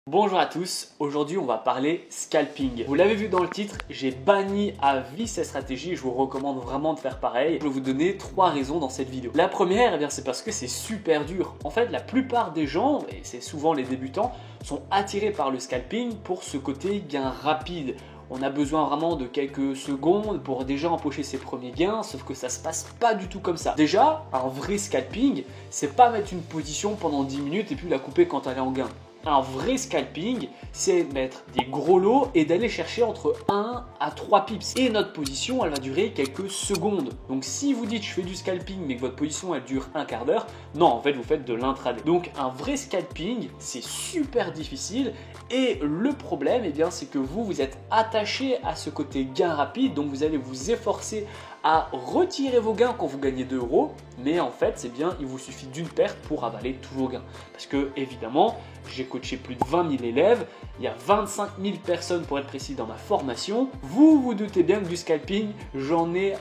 Bonjour à tous, aujourd'hui on va parler scalping. Vous l'avez vu dans le titre, j'ai banni à vie cette stratégie et je vous recommande vraiment de faire pareil. Je vais vous donner 3 raisons dans cette vidéo. La première, c'est parce que c'est super dur. En fait, la plupart des gens, et c'est souvent les débutants, sont attirés par le scalping pour ce côté gain rapide. On a besoin vraiment de quelques secondes pour déjà empocher ses premiers gains, sauf que ça se passe pas du tout comme ça. Déjà, un vrai scalping, c'est pas mettre une position pendant 10 minutes et puis la couper quand elle est en gain. Un vrai scalping, c'est mettre des gros lots et d'aller chercher entre 1 à 3 pips. Et notre position, elle va durer quelques secondes. Donc si vous dites je fais du scalping mais que votre position elle dure un quart d'heure, non, en fait vous faites de l'intraday. Donc un vrai scalping, c'est super difficile et le problème, c'est que vous êtes attaché à ce côté gain rapide, donc vous allez vous efforcer à retirer vos gains quand vous gagnez 2 €, mais en fait il vous suffit d'une perte pour avaler tous vos gains. Parce que évidemment, j'ai coaché plus de 20 000 élèves, il y a 25 000 personnes pour être précis dans ma formation. Vous vous doutez bien que du scalping, j'en ai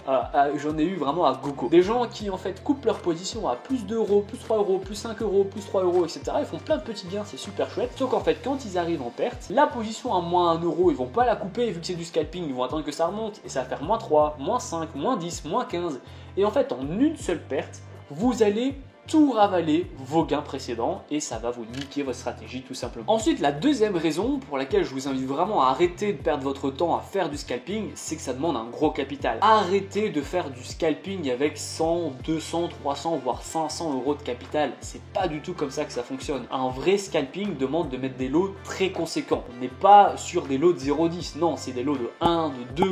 eu vraiment à gogo. Des gens qui en fait coupent leur position à plus 2 €, plus 3 €, plus 5 €, plus 3 €, etc. Ils font plein de petits gains, c'est super chouette. Sauf qu'en fait, quand ils arrivent en perte, la position à moins 1 €, ils vont pas la couper vu que c'est du scalping, ils vont attendre que ça remonte et ça va faire moins 3, moins 5, moins 10, moins 15. Et en fait, en une seule perte, vous allez tout ravaler vos gains précédents et ça va vous niquer votre stratégie tout simplement. Ensuite, la deuxième raison pour laquelle je vous invite vraiment à arrêter de perdre votre temps à faire du scalping, c'est que ça demande un gros capital. Arrêtez de faire du scalping avec 100, 200, 300 voire 500 € de capital. C'est pas du tout comme ça que ça fonctionne. Un vrai scalping demande de mettre des lots très conséquents. On n'est pas sur des lots de 0,10, non, c'est des lots de 1, de 2,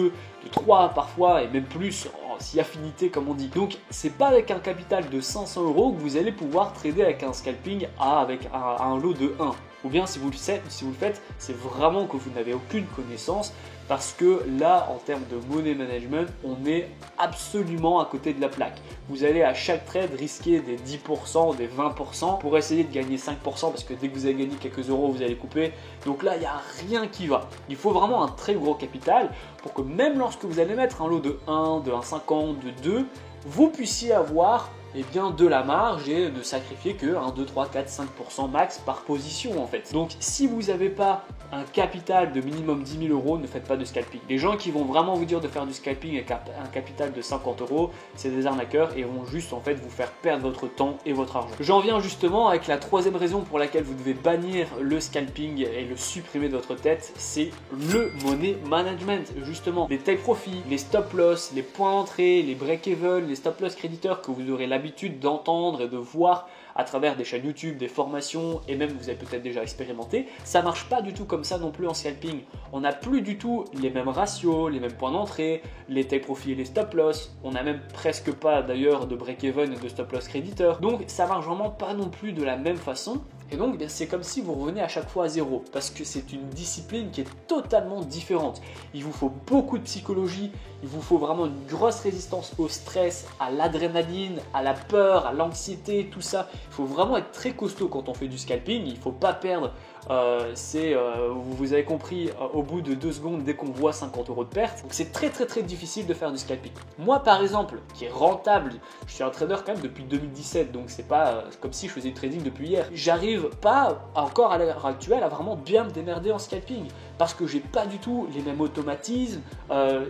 de 3 parfois et même plus, si affinité comme on dit. Donc c'est pas avec un capital de 500 € que vous allez pouvoir trader avec un scalping avec un lot de 1. Ou bien si vous le faites, c'est vraiment que vous n'avez aucune connaissance parce que là, en termes de money management, on est absolument à côté de la plaque. Vous allez à chaque trade risquer des 10%, des 20% pour essayer de gagner 5% parce que dès que vous avez gagné quelques euros, vous allez couper. Donc là, il n'y a rien qui va. Il faut vraiment un très gros capital pour que même lorsque vous allez mettre un lot de 1, de 1,50, de 2, vous puissiez avoir de la marge et de sacrifier que 1, 2, 3, 4, 5% max par position en fait. Donc si vous n'avez pas un capital de minimum 10 000 €, ne faites pas de scalping. Les gens qui vont vraiment vous dire de faire du scalping avec un capital de 50 €, c'est des arnaqueurs et vont juste en fait vous faire perdre votre temps et votre argent. J'en viens justement avec la troisième raison pour laquelle vous devez bannir le scalping et le supprimer de votre tête, c'est le money management. Justement, les take profit, les stop loss, les points d'entrée, les break even, les stop loss créditeurs que vous aurez l'habitude d'entendre et de voir à travers des chaînes YouTube, des formations et même vous avez peut-être déjà expérimenté, ça marche pas du tout comme ça non plus en scalping. On n'a plus du tout les mêmes ratios, les mêmes points d'entrée, les take profit et les stop loss. On n'a même presque pas d'ailleurs de break even et de stop loss créditeur. Donc ça marche vraiment pas non plus de la même façon. Et donc c'est comme si vous revenez à chaque fois à zéro parce que c'est une discipline qui est totalement différente. Il vous faut beaucoup de psychologie, il vous faut vraiment une grosse résistance au stress, à l'adrénaline, à la peur, à l'anxiété, tout ça. Il faut vraiment être très costaud quand on fait du scalping, il ne faut pas perdre. Vous avez compris, au bout de 2 secondes dès qu'on voit 50 € de perte. Donc c'est très difficile de faire du scalping. Moi par exemple, qui est rentable, je suis un trader quand même depuis 2017, donc c'est pas comme si je faisais du trading depuis hier. J'arrive pas encore à l'heure actuelle à vraiment bien me démerder en scalping parce que j'ai pas du tout les mêmes automatismes.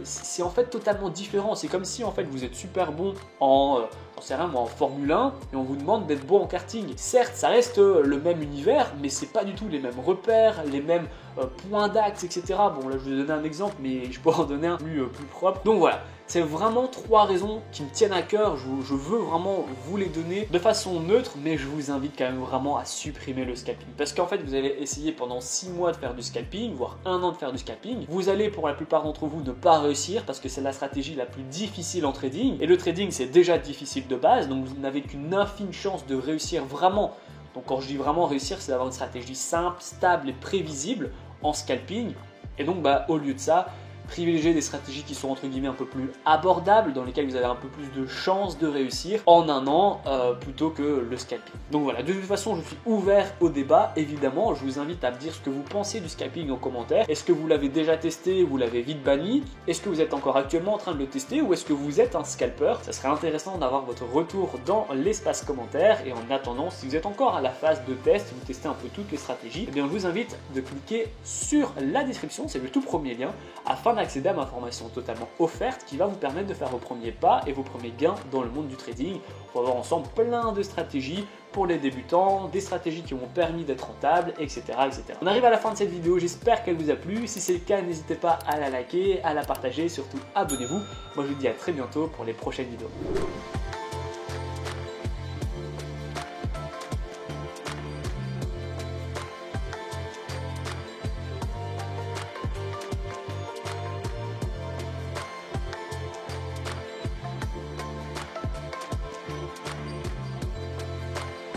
C'est en fait totalement différent. C'est comme si en fait vous êtes super bon en Formule 1 et on vous demande d'être bon en karting. Certes, ça reste le même univers, mais c'est pas du tout les mêmes repères, les mêmes points d'axe, etc. Bon, là je vais vous donner un exemple, mais je peux en donner un plus propre. Donc voilà, c'est vraiment 3 raisons qui me tiennent à cœur. Je veux vraiment vous les donner de façon neutre, mais je vous invite quand même vraiment à supprimer le scalping. Parce qu'en fait, vous allez essayer pendant 6 mois de faire du scalping, voire 1 an de faire du scalping. Vous allez pour la plupart d'entre vous ne pas réussir parce que c'est la stratégie la plus difficile en trading. Et le trading, c'est déjà difficile de base, donc vous n'avez qu'une infime chance de réussir vraiment. Donc quand je dis vraiment réussir, c'est d'avoir une stratégie simple, stable et prévisible en scalping. Et donc au lieu de ça, privilégiez des stratégies qui sont entre guillemets un peu plus abordables, dans lesquelles vous avez un peu plus de chances de réussir en un an plutôt que le scalping. Donc voilà, de toute façon je suis ouvert au débat, évidemment, je vous invite à me dire ce que vous pensez du scalping en commentaire. Est-ce que vous l'avez déjà testé, vous l'avez vite banni? Est-ce que vous êtes encore actuellement en train de le tester ou est-ce que vous êtes un scalper? Ça serait intéressant d'avoir votre retour dans l'espace commentaire. Et en attendant, si vous êtes encore à la phase de test, si vous testez un peu toutes les stratégies, eh bien je vous invite de cliquer sur la description, c'est le tout premier lien, afin d'accéder à ma formation totalement offerte qui va vous permettre de faire vos premiers pas et vos premiers gains dans le monde du trading. On va voir ensemble plein de stratégies pour les débutants, des stratégies qui m'ont permis d'être rentable, etc., etc. On arrive à la fin de cette vidéo, j'espère qu'elle vous a plu. Si c'est le cas, n'hésitez pas à la liker, à la partager, surtout abonnez-vous. Moi je vous dis à très bientôt pour les prochaines vidéos.